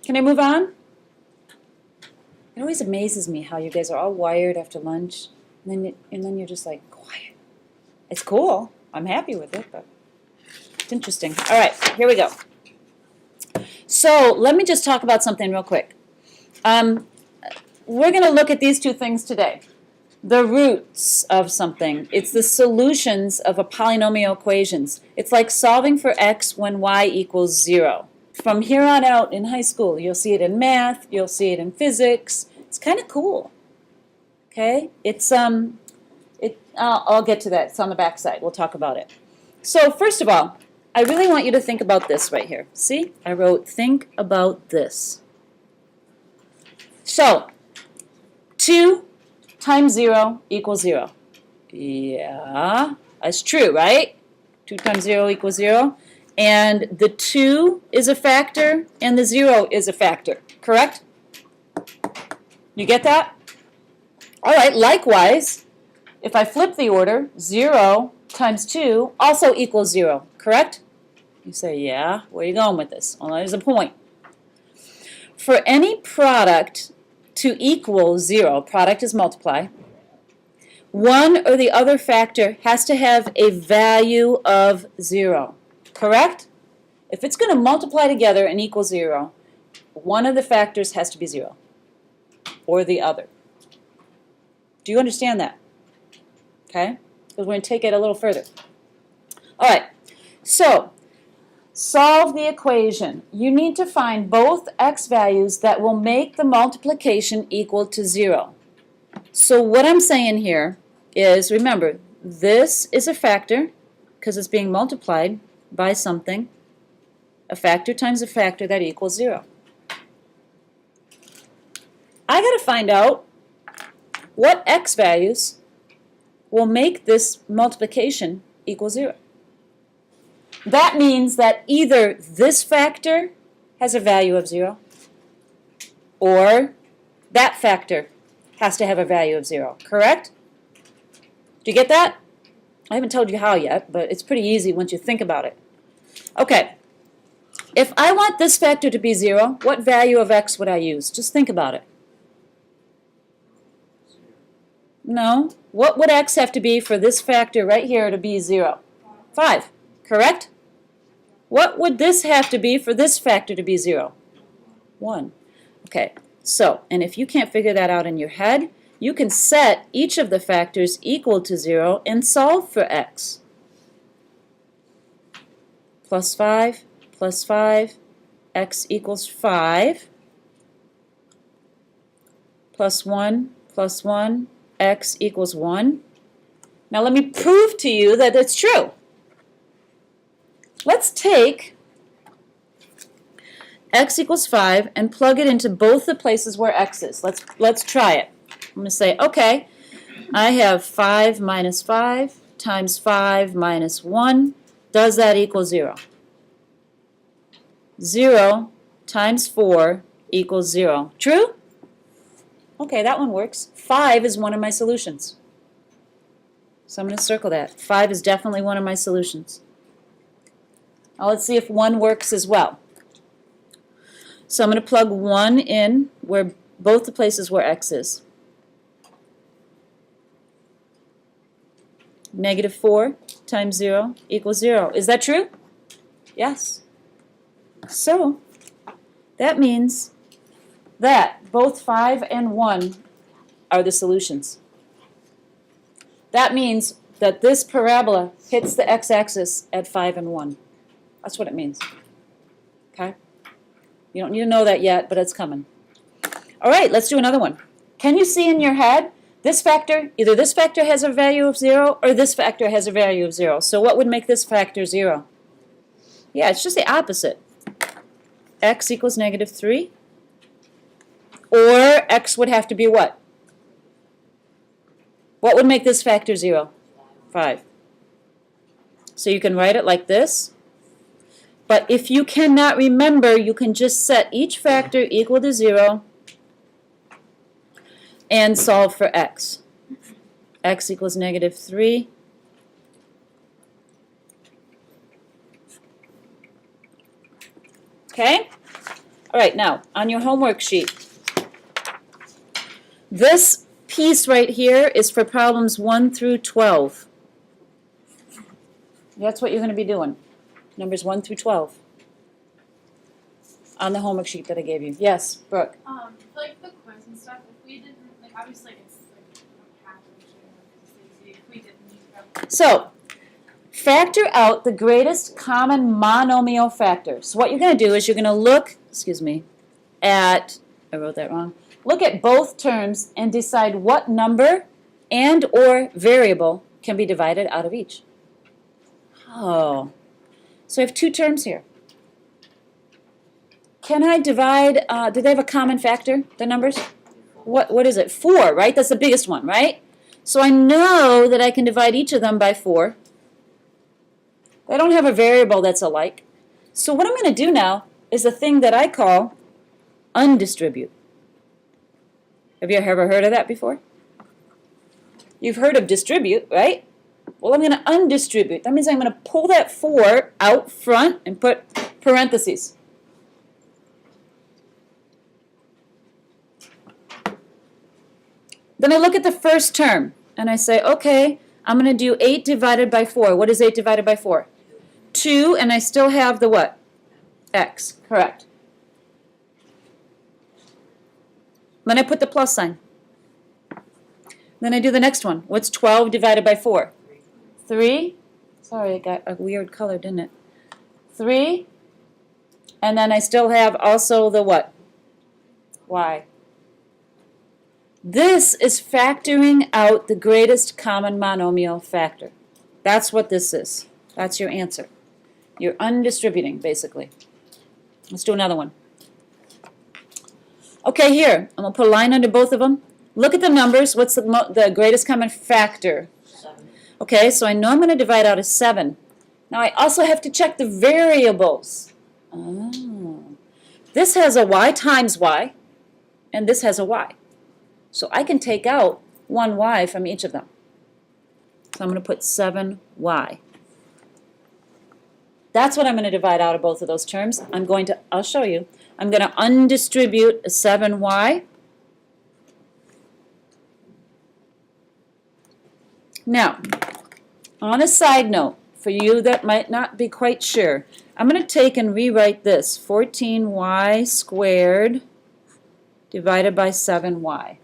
Can I move on? It always amazes me how you guys are all wired after lunch, and then you're just like quiet. It's cool. I'm happy with it, but it's interesting. All right, here we go. So let me just talk about something real quick. We're going to look at these two things today. The roots of something. It's the solutions of a polynomial equations. It's like solving for x when y equals 0. From here on out in high school, you'll see it in math, you'll see it in physics. It's kind of cool. Okay? I'll get to that. It's on the back side. We'll talk about it. So first of all, I really want you to think about this right here. See? I wrote think about this. So 2 times 0 equals 0. Yeah, that's true, right? 2 times 0 equals 0. And the 2 is a factor, and the 0 is a factor, correct? You get that? All right, likewise, if I flip the order, 0 times 2 also equals 0, correct? You say, yeah, where are you going with this? Well, there's a point. For any product to equal 0, product is multiply, one or the other factor has to have a value of 0, correct? If it's going to multiply together and equal 0, one of the factors has to be 0, or the other. Do you understand that? Okay? Because we're going to take it a little further. All right, so solve the equation. You need to find both x values that will make the multiplication equal to 0. So what I'm saying here is, remember, this is a factor because it's being multiplied by something. A factor times a factor that equals 0. I got to find out what x values will make this multiplication equal 0. That means that either this factor has a value of 0 or that factor has to have a value of 0, correct? Do you get that? I haven't told you how yet, but it's pretty easy once you think about it. Okay, if I want this factor to be 0, what value of x would I use? Just think about it. No, what would x have to be for this factor right here to be 0? 5, correct? What would this have to be for this factor to be 0? 1. Okay, so, and if you can't figure that out in your head, you can set each of the factors equal to 0 and solve for x. Plus 5, x equals 5. Plus 1, x equals 1. Now let me prove to you that it's true. Let's take x equals 5 and plug it into both the places where x is. Let's try it. I'm going to say, okay, I have 5 minus 5 times 5 minus 1. Does that equal 0? 0 times 4 equals 0. True? Okay, that one works. 5 is one of my solutions. So I'm going to circle that. 5 is definitely one of my solutions. Now let's see if 1 works as well. So I'm going to plug 1 in where both the places where x is. Negative 4 times 0 equals 0. Is that true? Yes. So that means that both 5 and 1 are the solutions. That means that this parabola hits the x-axis at 5 and 1. That's what it means. Okay? You don't need to know that yet, but it's coming. All right, let's do another one. Can you see in your head this factor, either this factor has a value of 0 or this factor has a value of 0. So what would make this factor 0? Yeah, it's just the opposite. X equals negative 3. Or x would have to be what? What would make this factor 0? 5. So you can write it like this. But if you cannot remember, you can just set each factor equal to 0 and solve for x. X equals negative 3. Okay? All right, now, on your homework sheet, this piece right here is for problems 1 through 12. That's what you're going to be doing, numbers 1 through 12, on the homework sheet that I gave you. Yes, Brooke? For like the quiz and stuff, if we didn't, like obviously it's like half of the if we didn't use them. So, factor out the greatest common monomial factor. So what you're going to do is you're going to look, at, I wrote that wrong, look at both terms and decide what number and or variable can be divided out of each. Oh, so I have two terms here. Can I divide, do they have a common factor, the numbers? What is it? 4, right? That's the biggest one, right? So I know that I can divide each of them by 4. They don't have a variable that's alike. So what I'm going to do now is a thing that I call undistribute. Have you ever heard of that before? You've heard of distribute, right? Well, I'm going to undistribute. That means I'm going to pull that 4 out front and put parentheses. Then I look at the first term and I say, okay, I'm going to do 8 divided by 4. What is 8 divided by 4? 2, and I still have the what? X, correct. Then I put the plus sign. Then I do the next one. What's 12 divided by 4? 3. Sorry, it got a weird color, didn't it? 3. And then I still have also the what? Y. This is factoring out the greatest common monomial factor. That's what this is. That's your answer. You're undistributing, basically. Let's do another one. Okay, here. I'm going to put a line under both of them. Look at the numbers. What's the greatest common factor? 7. Okay, so I know I'm going to divide out a 7. Now I also have to check the variables. Oh. This has a y times y, and this has a y. So I can take out one y from each of them. So I'm going to put 7y. That's what I'm going to divide out of both of those terms. I'll show you. I'm going to undistribute a 7y. Now, on a side note, for you that might not be quite sure, I'm going to take and rewrite this. 14y squared divided by 7y.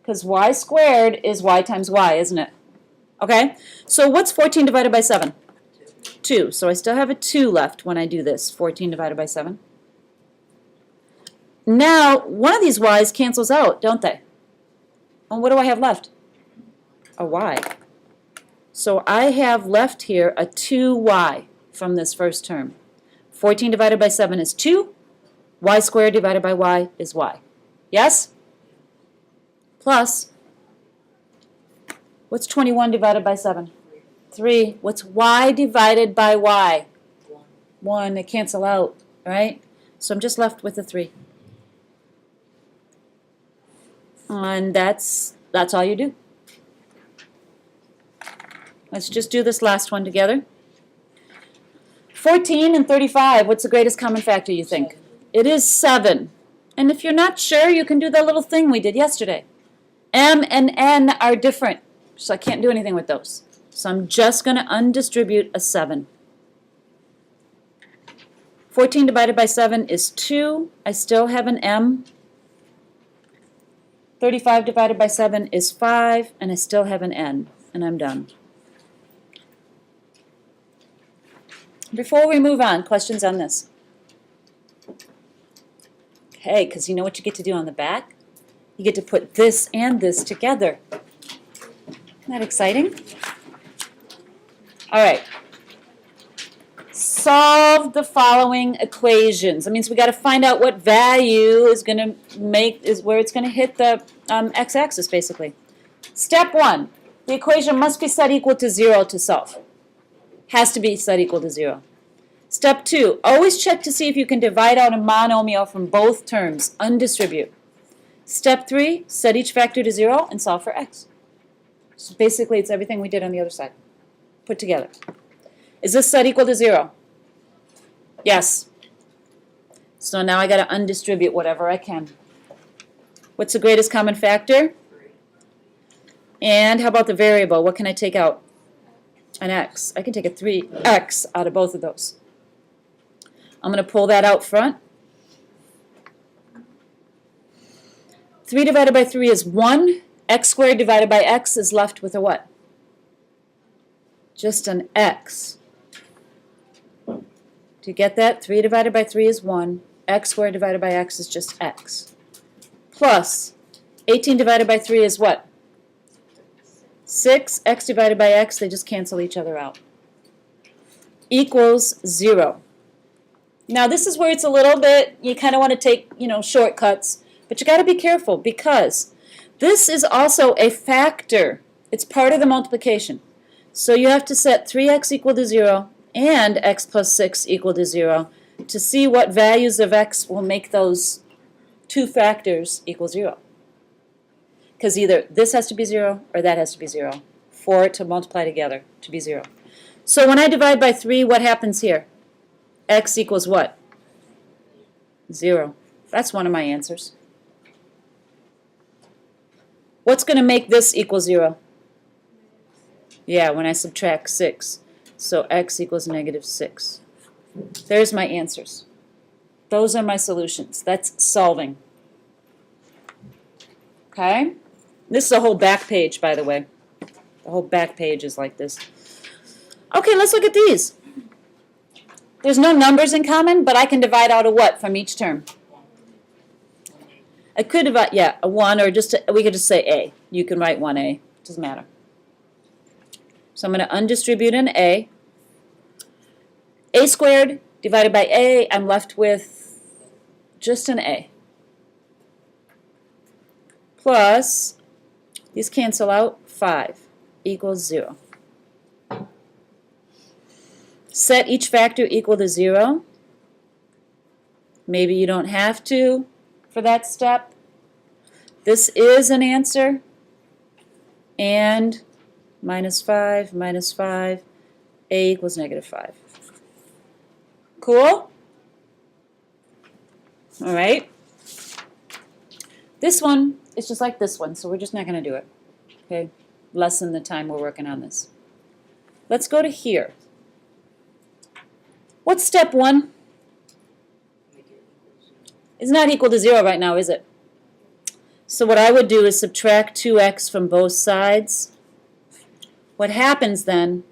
Because y squared is y times y, isn't it? Okay? So what's 14 divided by 7? 2. So I still have a 2 left when I do this. 14 divided by 7. Now, one of these y's cancels out, don't they? And what do I have left? A y. So I have left here a 2y from this first term. 14 divided by 7 is 2. Y squared divided by y is y. Yes? Plus, what's 21 divided by 7? 3. What's y divided by y? 1. They cancel out, right? So I'm just left with a 3. And that's all you do. Let's just do this last one together. 14 and 35, what's the greatest common factor, you think? 7. It is 7. And if you're not sure, you can do that little thing we did yesterday. M and N are different, so I can't do anything with those. So I'm just going to undistribute a 7. 14 divided by 7 is 2. I still have an M. 35 divided by 7 is 5, and I still have an N, and I'm done. Before we move on, questions on this? Okay, because you know what you get to do on the back? You get to put this and this together. Isn't that exciting? All right. Solve the following equations. That means we got to find out what value is going to where it's going to hit the x-axis, basically. Step 1. The equation must be set equal to 0 to solve. Has to be set equal to 0. Step 2. Always check to see if you can divide out a monomial from both terms. Undistribute. Step 3. Set each factor to 0 and solve for x. So basically, it's everything we did on the other side put together. Is this set equal to 0? Yes. So now I got to undistribute whatever I can. What's the greatest common factor? And how about the variable? What can I take out? An x. I can take a 3x out of both of those. I'm going to pull that out front. 3 divided by 3 is 1. X squared divided by x is left with a what? Just an x. Do you get that? 3 divided by 3 is 1. X squared divided by x is just x. Plus 18 divided by 3 is what? 6. X divided by x, they just cancel each other out. Equals 0. Now this is where it's a little bit, you kind of want to take, shortcuts, but you got to be careful because this is also a factor. It's part of the multiplication. So you have to set 3x equal to 0 and x plus 6 equal to 0 to see what values of x will make those two factors equal 0. Because either this has to be 0 or that has to be 0 for it to multiply together to be 0. So when I divide by 3, what happens here? X equals what? 0. That's one of my answers. What's going to make this equal 0? Yeah, when I subtract 6. So x equals negative 6. There's my answers. Those are my solutions. That's solving. Okay? This is a whole back page, by the way. The whole back page is like this. Okay, let's look at these. There's no numbers in common, but I can divide out a what from each term? I could divide, yeah, a 1, or we could just say a. You can write 1a. Doesn't matter. So I'm going to undistribute an a. A squared divided by a, I'm left with just an a. Plus, these cancel out, 5 equals 0. Set each factor equal to 0. Maybe you don't have to for that step. This is an answer. And minus 5, a equals negative 5. Cool? All right. This one is just like this one, so we're just not going to do it. Okay? Lessen the time we're working on this. Let's go to here. What's step 1? It's not equal to 0 right now, is it? So what I would do is subtract 2x from both sides. What happens then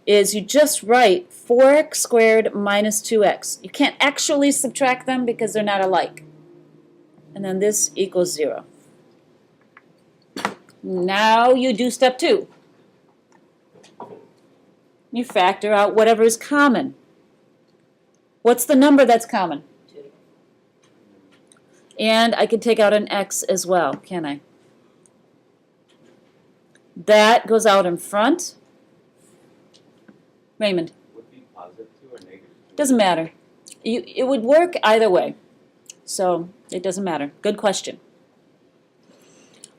is you just write 4x squared minus 2x. You can't actually subtract them because they're not alike. And then this equals 0. Now you do step 2. You factor out whatever is common. What's the number that's common? 2. And I can take out an x as well, can I? That goes out in front. Raymond? Would it be positive 2 or negative 2? Doesn't matter. It would work either way. So it doesn't matter. Good question.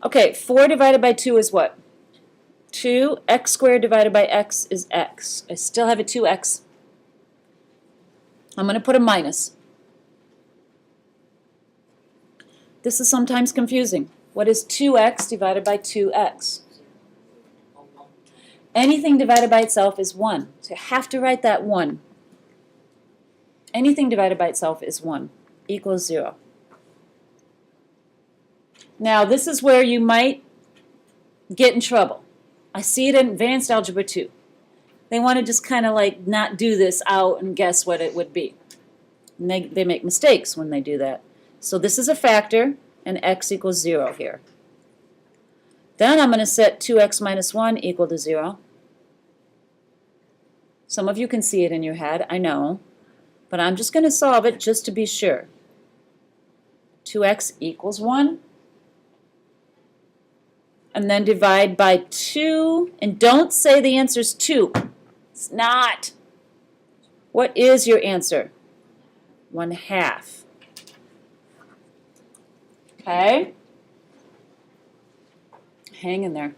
Okay, 4 divided by 2 is what? 2. X squared divided by x is x. I still have a 2x. I'm going to put a minus. This is sometimes confusing. What is 2x divided by 2x? Anything divided by itself is 1. So you have to write that 1. Anything divided by itself is 1 equals 0. Now this is where you might get in trouble. I see it in Advanced Algebra 2. They want to just kind of like not do this out and guess what it would be. And they make mistakes when they do that. So this is a factor, and x equals 0 here. Then I'm going to set 2x minus 1 equal to 0. Some of you can see it in your head, I know. But I'm just going to solve it just to be sure. 2x equals 1. And then divide by 2. And don't say the answer is 2. It's not. What is your answer? 1/2. Okay? Hang in there.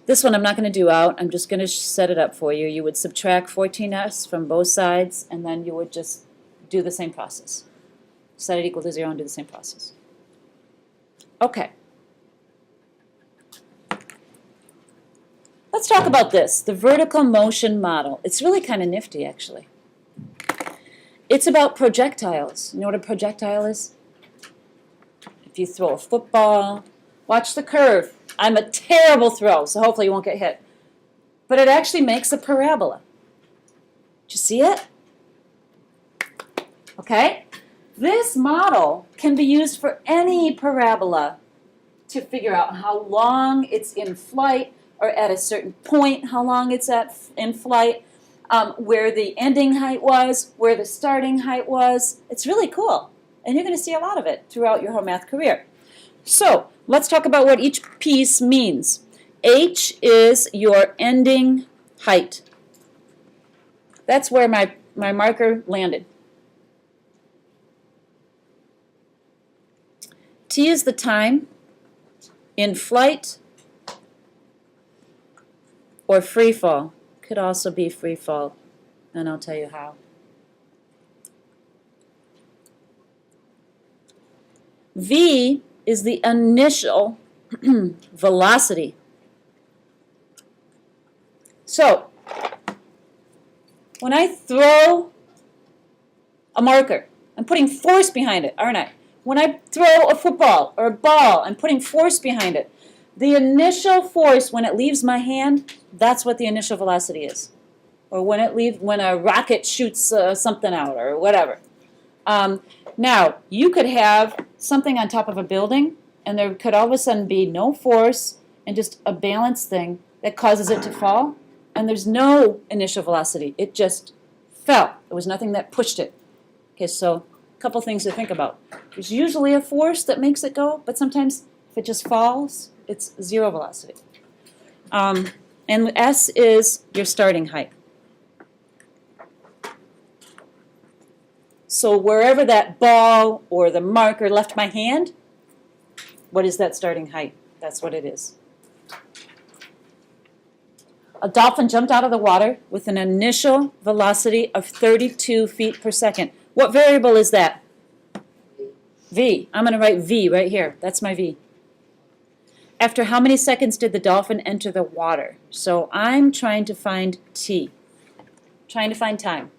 This one I'm not going to do out. I'm just going to set it up for you. You would subtract 14s from both sides, and then you would just do the same process. Set it equal to 0 and do the same process. Okay. Let's talk about this, the vertical motion model. It's really kind of nifty, actually. It's about projectiles. You know what a projectile is? If you throw a football, watch the curve. I'm a terrible throw, so hopefully you won't get hit. But it actually makes a parabola. Did you see it? Okay? This model can be used for any parabola to figure out how long it's in flight, or at a certain point how long it's in flight, where the ending height was, where the starting height was. It's really cool. And you're going to see a lot of it throughout your whole math career. So let's talk about what each piece means. H is your ending height. That's where my marker landed. T is the time in flight or free fall. Could also be free fall, and I'll tell you how. V is the initial velocity. So, when I throw a marker, I'm putting force behind it, aren't I? When I throw a football or a ball, I'm putting force behind it. The initial force when it leaves my hand, that's what the initial velocity is. Or when a rocket shoots something out or whatever. Now, you could have something on top of a building, and there could all of a sudden be no force and just a balance thing that causes it to fall, and there's no initial velocity. It just fell. There was nothing that pushed it. Okay, so a couple things to think about. There's usually a force that makes it go, but sometimes if it just falls, it's zero velocity. And S is your starting height. So wherever that ball or the marker left my hand, what is that starting height? That's what it is. A dolphin jumped out of the water with an initial velocity of 32 feet per second. What variable is that? V. I'm going to write V right here. That's my V. After how many seconds did the dolphin enter the water? So I'm trying to find T. Trying to find time.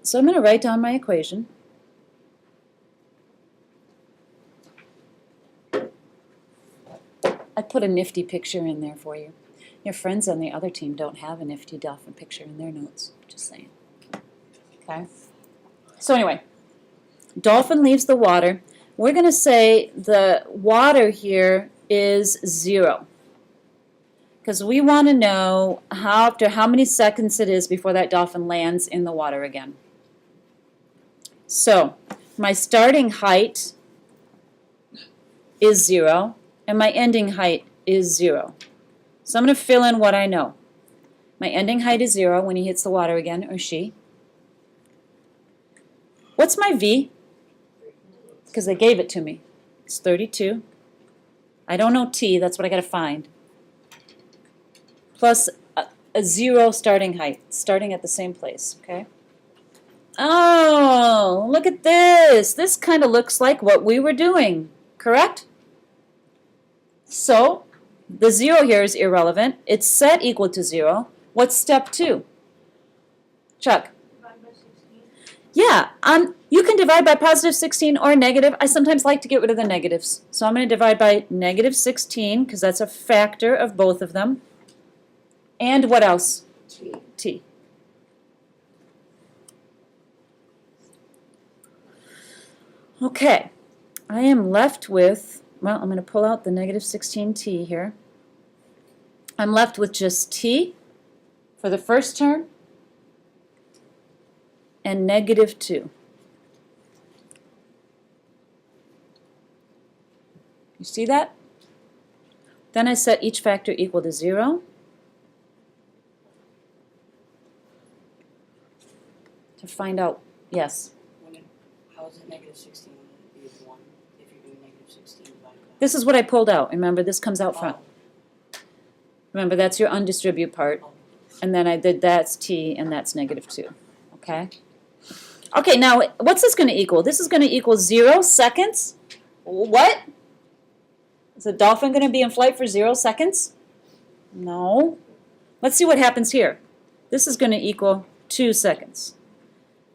So I'm going to write down my equation. I put a nifty picture in there for you. Your friends on the other team don't have a nifty dolphin picture in their notes. Just saying. Okay? So anyway, dolphin leaves the water. We're going to say the water here is 0. Because we want to know after how many seconds it is before that dolphin lands in the water again. So my starting height is 0, and my ending height is 0. So I'm going to fill in what I know. My ending height is 0 when he hits the water again, or she. What's my V? Because they gave it to me. It's 32. I don't know T, that's what I got to find. Plus a 0 starting height, starting at the same place, okay? Oh, look at this. This kind of looks like what we were doing, correct? So, the 0 here is irrelevant. It's set equal to 0. What's step 2? Chuck? Divide by 16. Yeah, you can divide by positive 16 or negative. I sometimes like to get rid of the negatives. So I'm going to divide by negative 16 because that's a factor of both of them. And what else? T. T. Okay, I am left with, well, I'm going to pull out the negative 16t here. I'm left with just t for the first term and negative 2. You see that? Then I set each factor equal to 0. To find out, yes. How is it negative 16 when it be 1 if you're doing negative 16 divided by? This is what I pulled out. Remember, this comes out front. Remember, that's your undistribute part. And then I did that's t and that's negative 2. Okay. Okay, now what's this going to equal? This is going to equal 0 seconds. What? Is a dolphin going to be in flight for 0 seconds? No. Let's see what happens here. This is going to equal 2 seconds.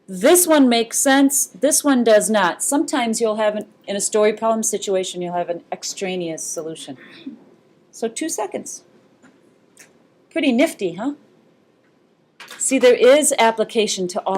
This one makes sense. This one does not. Sometimes you'll have, in a story problem situation, you'll have an extraneous solution. So 2 seconds. Pretty nifty, huh? See, there is application to all.